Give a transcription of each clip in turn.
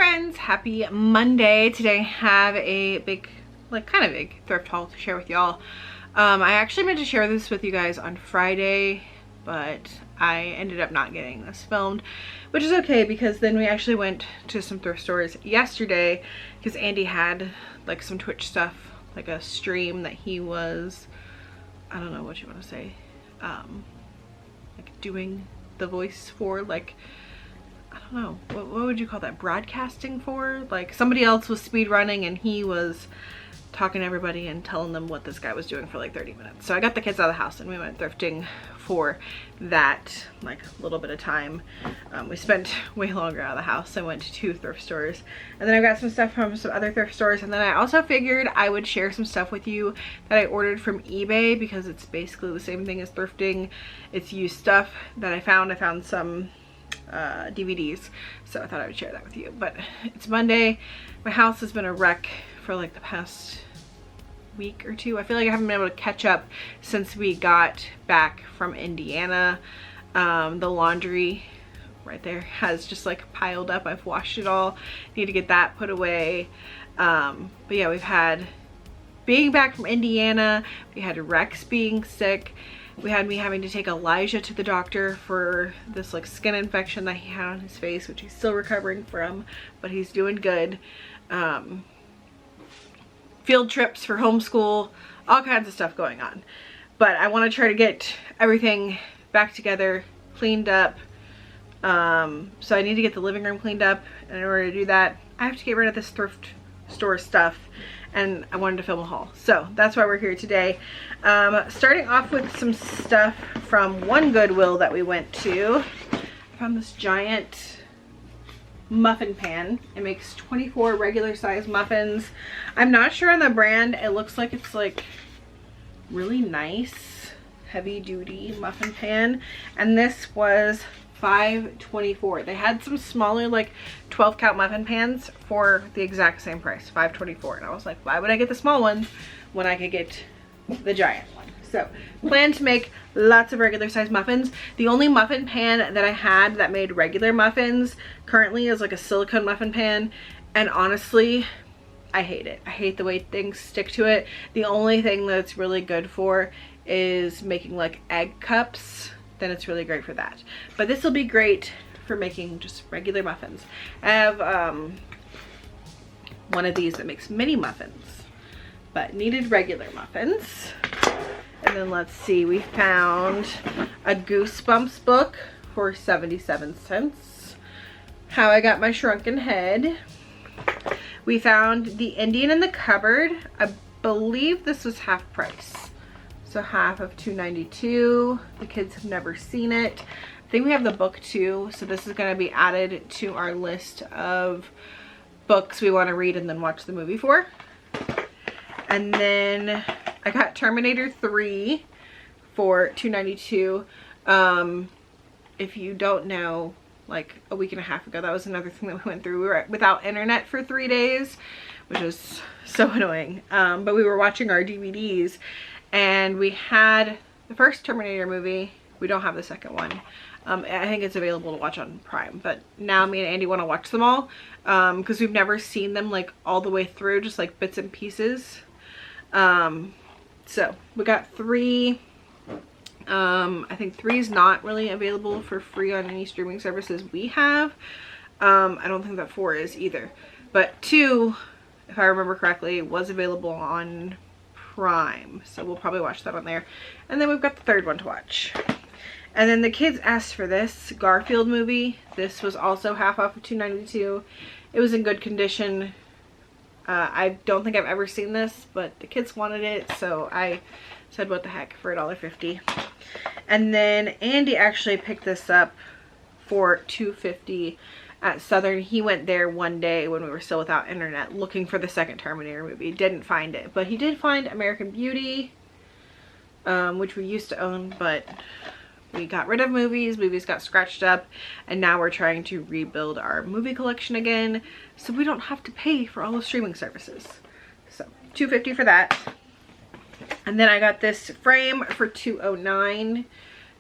friends, happy Monday. Today I have a big, kind of big thrift haul to share with y'all. I actually meant to share this with you guys on Friday, but I ended up not getting this filmed, which is okay because then we actually went to some thrift stores yesterday because Andy had like some Twitch stuff, like a stream that he was, I don't know what you want to say, like doing the voice for, like, I don't know, what would you call that, broadcasting for? Like somebody else was speed running and he was talking to everybody and telling them what this guy was doing for like 30 minutes. So I got the kids out of the house and we went thrifting for that, like a little bit of time. We spent way longer out of the house. I went to 2 thrift stores and then I got some stuff from some other thrift stores, and then I also figured I would share some stuff with you that I ordered from eBay because it's basically the same thing as thrifting. It's used stuff that I found. I found some DVDs, so I thought I would share that with you. But it's Monday. My house has been a wreck for like the past week or 2. I feel like I haven't been able to catch up since we got back from Indiana. The laundry right there has just like piled up. I've washed it all. Need to get that put away. But yeah, we've had being back from Indiana, we had Rex being sick. We had me having to take Elijah to the doctor for this like skin infection that he had on his face, which he's still recovering from, but he's doing good. Field trips for homeschool, all kinds of stuff going on. But I want to try to get everything back together, cleaned up. So I need to get the living room cleaned up, and in order to do that, I have to get rid of this thrift store stuff, and I wanted to film a haul. So that's why we're here today. Starting off with some stuff from one Goodwill that we went to. I found this giant muffin pan. It makes 24 regular size muffins. I'm not sure on the brand. It looks like it's like really nice, heavy duty muffin pan. And this was $5.24. They had some smaller like 12 count muffin pans for the exact same price, $5.24. And I was like, why would I get the small ones when I could get the giant one? So plan to make lots of regular size muffins. The only muffin pan that I had that made regular muffins currently is like a silicone muffin pan, and honestly I hate it. I hate the way things stick to it. The only thing that's really good for is making like egg cups. Then it's really great for that. But this will be great for making just regular muffins. I have one of these that makes mini muffins, but needed regular muffins. And then let's see, we found a Goosebumps book for 77 cents. How I Got My Shrunken Head. We found The Indian in the Cupboard. I believe this was half price. So half of $2.92. The kids have never seen it. I think we have the book too, so this is going to be added to our list of books we want to read and then watch the movie for. And then I got Terminator 3 for $2.92. If you don't know, like a week and a half ago, that was another thing that we went through. We were without internet for 3 days, which was so annoying. But we were watching our DVDs, and we had the first Terminator movie. We don't have the second one. I think it's available to watch on Prime, but now me and Andy want to watch them all because we've never seen them like all the way through, just like bits and pieces. So we got 3. I think 3 is not really available for free on any streaming services we have. I don't think that 4 is either, but 2, if I remember correctly, was available on Prime, so we'll probably watch that on there. And then we've got the 3rd one to watch. And then the kids asked for this Garfield movie. This was also half off of $2.92. It was in good condition. I don't think I've ever seen this, but the kids wanted it, so I said what the heck for $1.50. And then Andy actually picked this up for $2.50 at Southern. He went there one day when we were still without internet looking for the second Terminator movie. Didn't find it, but he did find American Beauty, which we used to own, but we got rid of movies. Movies got scratched up, and now we're trying to rebuild our movie collection again so we don't have to pay for all the streaming services. So $2.50 for that. And then I got this frame for $2.09.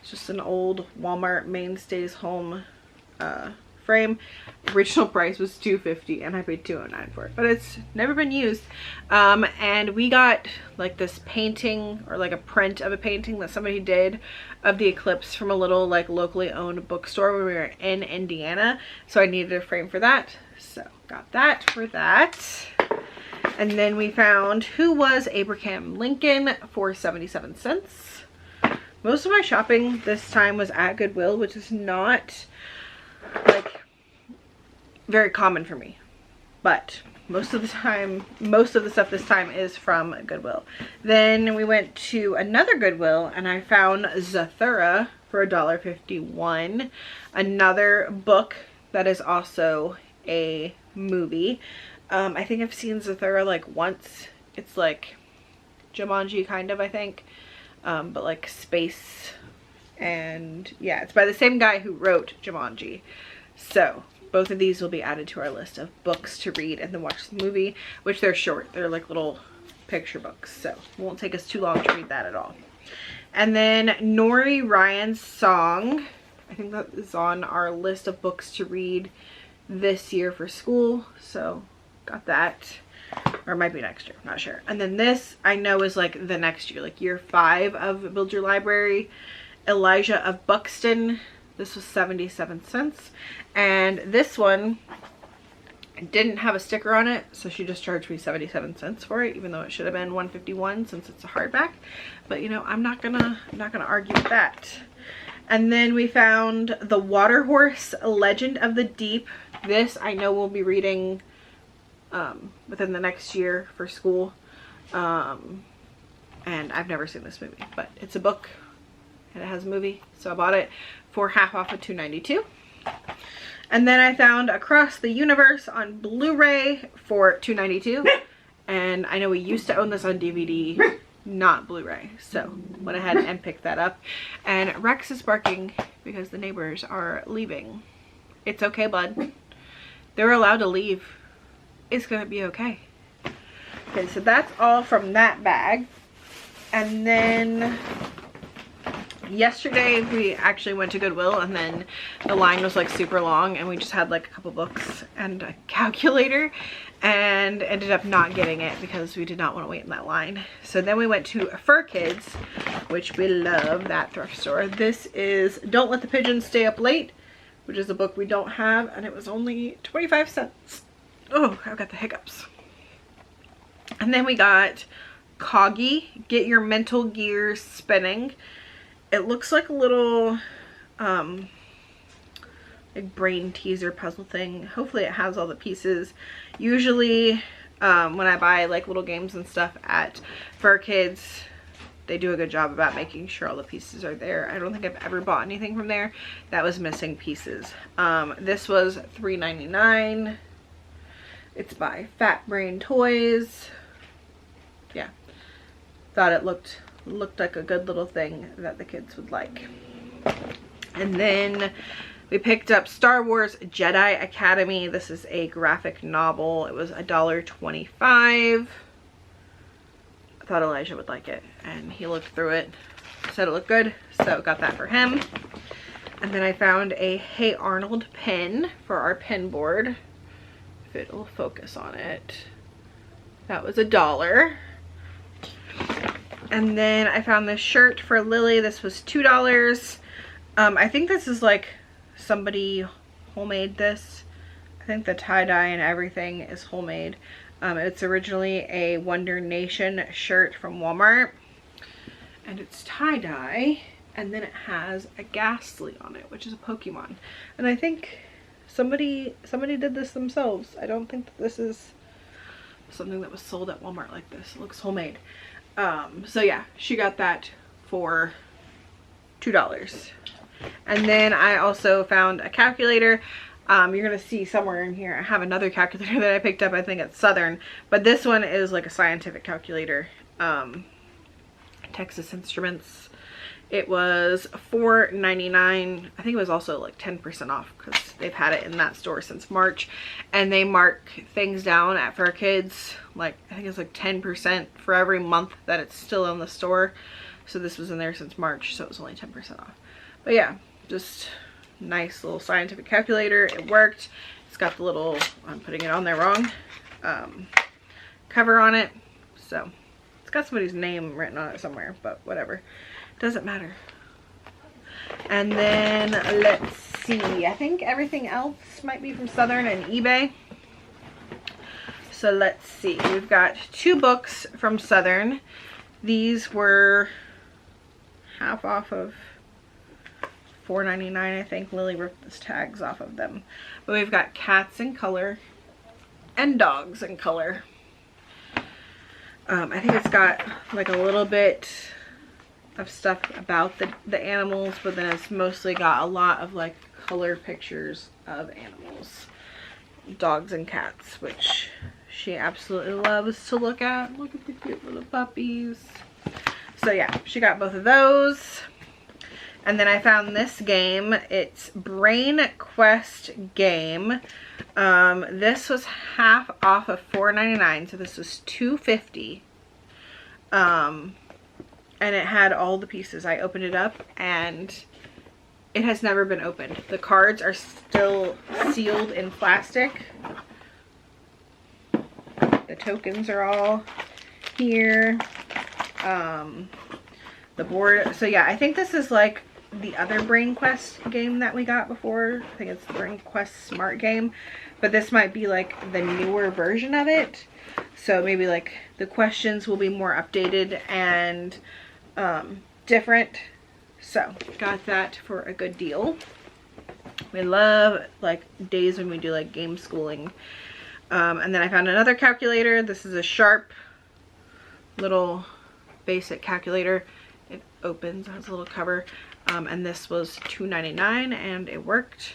It's just an old Walmart Mainstays Home frame. Original price was $250 and I paid $209 for it, but it's never been used. And we got like this painting, or like a print of a painting that somebody did of the eclipse from a little like locally owned bookstore when we were in Indiana, so I needed a frame for that, so got that for that. And then we found Who Was Abraham Lincoln for 77 cents. Most of my shopping this time was at Goodwill, which is not like very common for me, but most of the stuff this time is from Goodwill. Then we went to another Goodwill and I found Zathura for $1.51, another book that is also a movie. I think I've seen Zathura like once. It's like Jumanji kind of, I think, but like space, and yeah, it's by the same guy who wrote Jumanji. So both of these will be added to our list of books to read and then watch the movie, which they're short. They're like little picture books, so it won't take us too long to read that at all. And then Nori Ryan's Song, I think that is on our list of books to read this year for school, so got that. Or it might be next year, I'm not sure. And then this I know is like the next year, like year 5 of Build Your Library, Elijah of Buxton. This was 77 cents. And this one didn't have a sticker on it, so she just charged me 77 cents for it, even though it should have been 151 since it's a hardback. But you know, I'm not gonna argue with that. And then we found The Water Horse, Legend of the Deep. This I know we'll be reading within the next year for school. And I've never seen this movie, but it's a book and it has a movie, so I bought it for half off of $2.92. And then I found Across the Universe on Blu-ray for $2.92. And I know we used to own this on DVD, not Blu-ray, so went ahead and picked that up. And Rex is barking because the neighbors are leaving. It's okay, bud. They're allowed to leave. It's gonna be okay. Okay, so that's all from that bag. And then yesterday we actually went to Goodwill, and then the line was like super long and we just had like a couple books and a calculator, and ended up not getting it because we did not want to wait in that line. So then we went to Fur Kids, which we love that thrift store. This is Don't Let the Pigeons Stay Up Late, which is a book we don't have, and it was only 25 cents. Oh, I've got the hiccups. And then we got Coggy, Get Your Mental Gears Spinning. It looks like a little like brain teaser puzzle thing. Hopefully it has all the pieces. Usually when I buy like little games and stuff at Fur Kids, they do a good job about making sure all the pieces are there. I don't think I've ever bought anything from there that was missing pieces. This was $3.99. It's by Fat Brain Toys. Yeah, thought it looked like a good little thing that the kids would like. And then we picked up Star Wars Jedi Academy. This is a graphic novel. It was $1.25. I thought Elijah would like it, and he looked through it, said it looked good, so got that for him. And then I found a Hey Arnold pin for our pin board. If it'll focus on it. That was $1. And then I found this shirt for Lily. This was $2. I think this is like somebody homemade this. I think the tie-dye and everything is homemade. It's originally a Wonder Nation shirt from Walmart, and it's tie-dye, and then it has a Ghastly on it, which is a Pokemon. And I think somebody did this themselves. I don't think that this is something that was sold at Walmart like this. It looks homemade. So yeah, she got that for $2. And then I also found a calculator. You're gonna see somewhere in here I have another calculator that I picked up, I think at Southern, but this one is like a scientific calculator. Texas Instruments. It was $4.99. I think it was also like 10% off because they've had it in that store since March, and they mark things down at Fur Kids, like I think it's like 10% for every month that it's still in the store. So this was in there since March, so it was only 10% off. But yeah, just Nice little scientific calculator. It worked. It's got the little, I'm putting it on there wrong, cover on it. So it's got somebody's name written on it somewhere, but whatever. Doesn't matter. And then let's see. I think everything else might be from Southern and eBay. So let's see. We've got 2 books from Southern. These were half off of $4.99, I think. Lily ripped the tags off of them. But we've got Cats in Color and Dogs in Color. I think it's got like a little bit of stuff about the animals, but then it's mostly got a lot of like color pictures of animals. Dogs and cats, which she absolutely loves to look at. Look at the cute little puppies. So yeah, she got both of those. And then I found this game. It's Brain Quest game. This was half off of $4.99, so this was $2.50. And it had all the pieces. I opened it up and it has never been opened. The cards are still sealed in plastic. The tokens are all here. The board. So yeah, I think this is like the other Brain Quest game that we got before. I think it's the Brain Quest Smart game. But this might be like the newer version of it. So maybe like the questions will be more updated and different. So got that for a good deal. We love like days when we do like game schooling. And then I found another calculator. This is a Sharp little basic calculator. It opens, has a little cover. And this was $2.99 and it worked.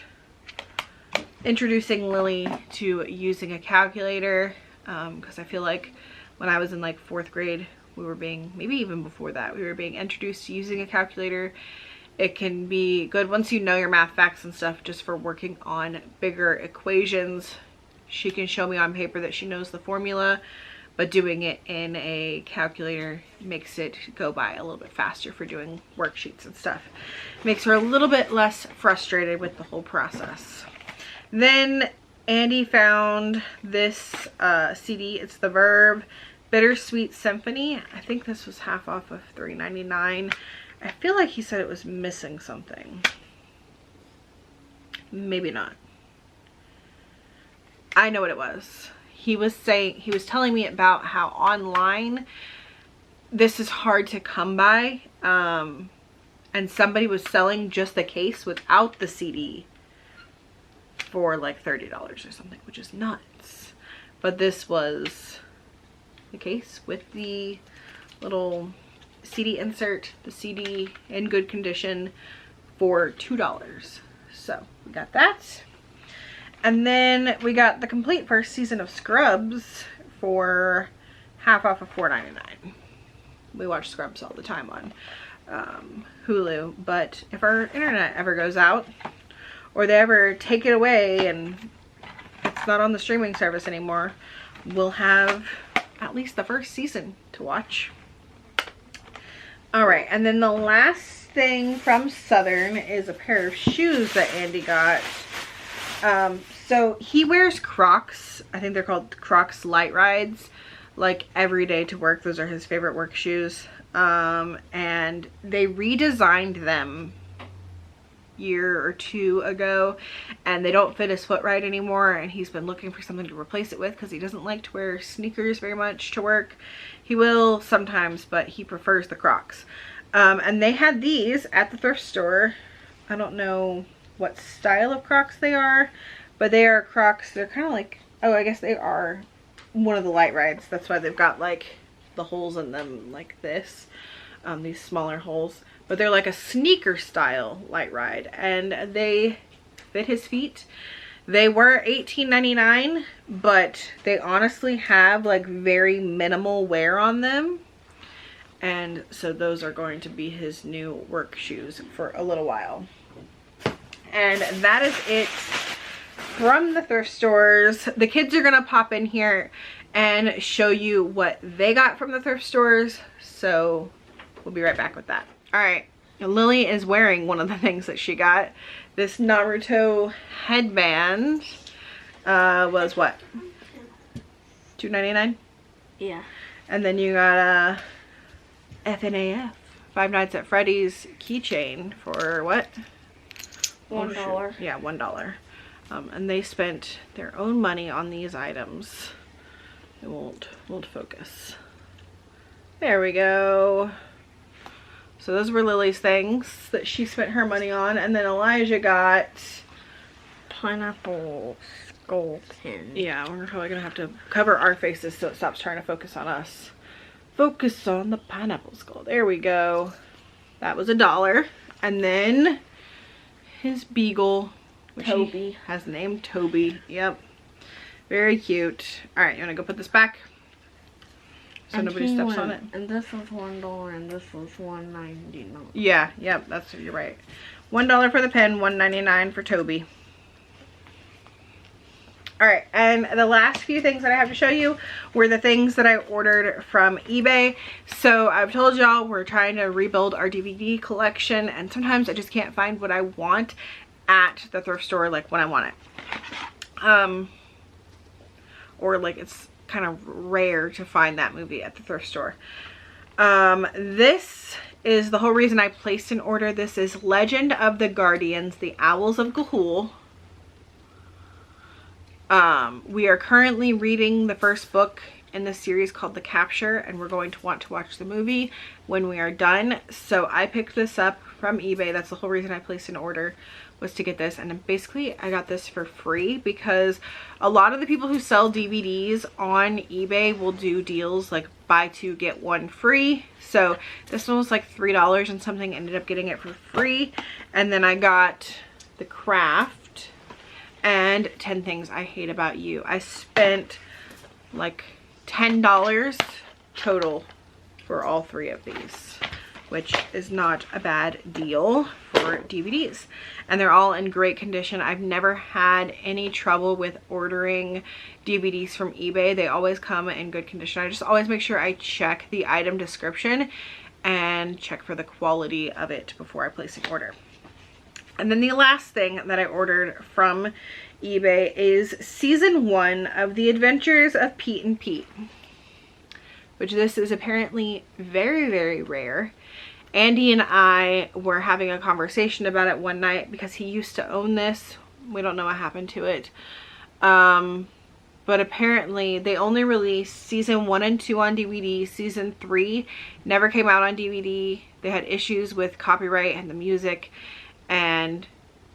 Introducing Lily to using a calculator, because I feel like when I was in like 4th grade, we were being, maybe even before that, we were being introduced to using a calculator. It can be good once you know your math facts and stuff, just for working on bigger equations. She can show me on paper that she knows the formula, but doing it in a calculator makes it go by a little bit faster for doing worksheets and stuff. Makes her a little bit less frustrated with the whole process. Then Andy found this CD. It's the Verve Bittersweet Symphony. I think this was half off of $3.99. I feel like he said it was missing something. Maybe not. I know what it was. He was telling me about how online this is hard to come by. And somebody was selling just the case without the CD for like $30 or something, which is nuts. But this was the case with the little CD insert, the CD in good condition for $2. So we got that. And then we got the complete first season of Scrubs for half off of $4.99. We watch Scrubs all the time on Hulu, but if our internet ever goes out or they ever take it away and it's not on the streaming service anymore, we'll have at least the first season to watch. All right, and then the last thing from Southern is a pair of shoes that Andy got. So he wears Crocs. I think they're called Crocs Light Rides, like every day to work. Those are his favorite work shoes. And they redesigned them year or two ago, and they don't fit his foot right anymore, and he's been looking for something to replace it with because he doesn't like to wear sneakers very much to work. He will sometimes, but he prefers the Crocs. And they had these at the thrift store. I don't know what style of Crocs they are, but they are Crocs. They're kind of like, oh, I guess they are one of the Light Rides. That's why they've got like the holes in them like this, these smaller holes. But they're like a sneaker style Light Ride, and they fit his feet. They were $18.99, but they honestly have like very minimal wear on them. And so those are going to be his new work shoes for a little while. And that is it from the thrift stores. The kids are gonna pop in here and show you what they got from the thrift stores. So we'll be right back with that. All right, Lily is wearing one of the things that she got. This Naruto headband was what? $2.99? Yeah. And then you got a FNAF, Five Nights at Freddy's keychain for what? $1. Yeah, $1. And they spent their own money on these items. It won't focus. There we go. So those were Lily's things that she spent her money on. And then Elijah got pineapple skull pin. Yeah, we're probably gonna have to cover our faces so it stops trying to focus on us. Focus on the pineapple skull. There we go. That was $1. And then his beagle, which Toby has named Toby. Yep. Very cute. Alright, you wanna go put this back? So and nobody steps on it. And this was $1 and this was $1.99. Yeah, yep, you're right. $1 for the pen, $1.99 for Toby. Alright, and the last few things that I have to show you were the things that I ordered from eBay. So I've told y'all we're trying to rebuild our DVD collection, and sometimes I just can't find what I want at the thrift store like when I want it. Or like it's kind of rare to find that movie at the thrift store. This is the whole reason I placed an order. This is Legend of the Guardians, The Owls of Ga'Hoole. We are currently reading the first book in the series called The Capture, and we're going to want to watch the movie when we are done. So I picked this up from eBay. That's the whole reason I placed an order, was to get this. And basically I got this for free because a lot of the people who sell DVDs on eBay will do deals like buy two get one free. So this one was like $3 and something. Ended up getting it for free. And then I got The Craft and 10 Things I Hate About You. I spent like $10 total for all three of these, which is not a bad deal for DVDs. And they're all in great condition. I've never had any trouble with ordering DVDs from eBay. They always come in good condition. I just always make sure I check the item description and check for the quality of it before I place an order. And then the last thing that I ordered from eBay is season 1 of The Adventures of Pete and Pete, which this is apparently very, very rare. Andy and I were having a conversation about it one night because he used to own this. We don't know what happened to it. But apparently they only released season 1 and 2 on DVD. Season 3 never came out on DVD. They had issues with copyright and the music, and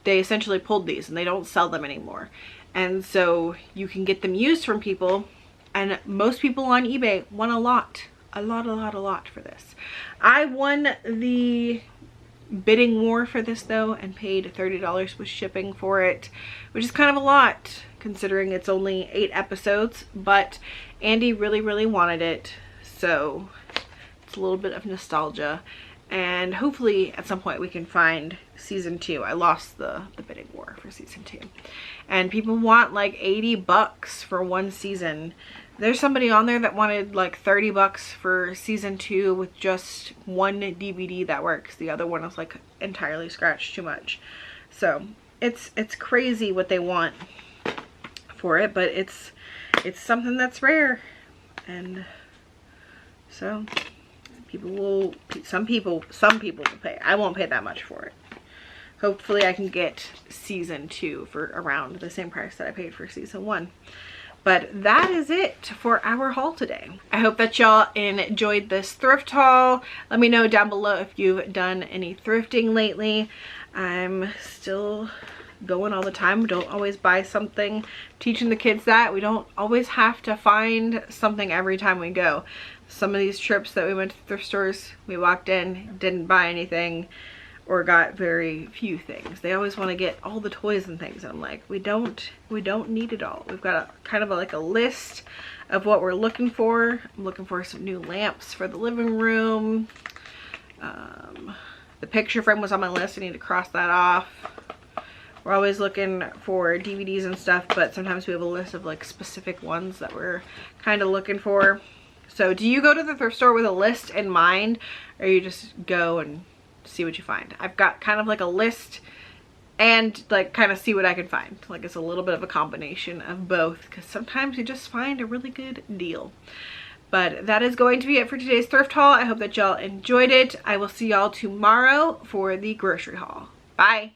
they essentially pulled these and they don't sell them anymore. And so you can get them used from people, and most people on eBay won a lot for this. I won the bidding war for this though and paid $30 with shipping for it, which is kind of a lot considering it's only 8 episodes, but Andy really wanted it, so it's a little bit of nostalgia. And hopefully at some point we can find season 2. I lost the bidding war for season 2. And people want like $80 for one season. There's somebody on there that wanted like $30 for season 2 with just one DVD that works. The other one is like entirely scratched too much. So it's crazy what they want for it, but it's something that's rare. And so some people will pay. I won't pay that much for it. Hopefully I can get season 2 for around the same price that I paid for season 1. But that is it for our haul today. I hope that y'all enjoyed this thrift haul. Let me know down below if you've done any thrifting lately. I'm still going all the time. We don't always buy something. Teaching the kids that we don't always have to find something every time we go. Some of these trips that we went to thrift stores, we walked in, didn't buy anything, or got very few things. They always want to get all the toys and things, and I'm like, we don't need it all. We've got like a list of what we're looking for. I'm looking for some new lamps for the living room. The picture frame was on my list. I need to cross that off. We're always looking for DVDs and stuff, but sometimes we have a list of like specific ones that we're kind of looking for. So do you go to the thrift store with a list in mind, or you just go and see what you find. I've got kind of like a list and like kind of see what I can find. Like it's a little bit of a combination of both because sometimes you just find a really good deal. But that is going to be it for today's thrift haul. I hope that y'all enjoyed it. I will see y'all tomorrow for the grocery haul. Bye.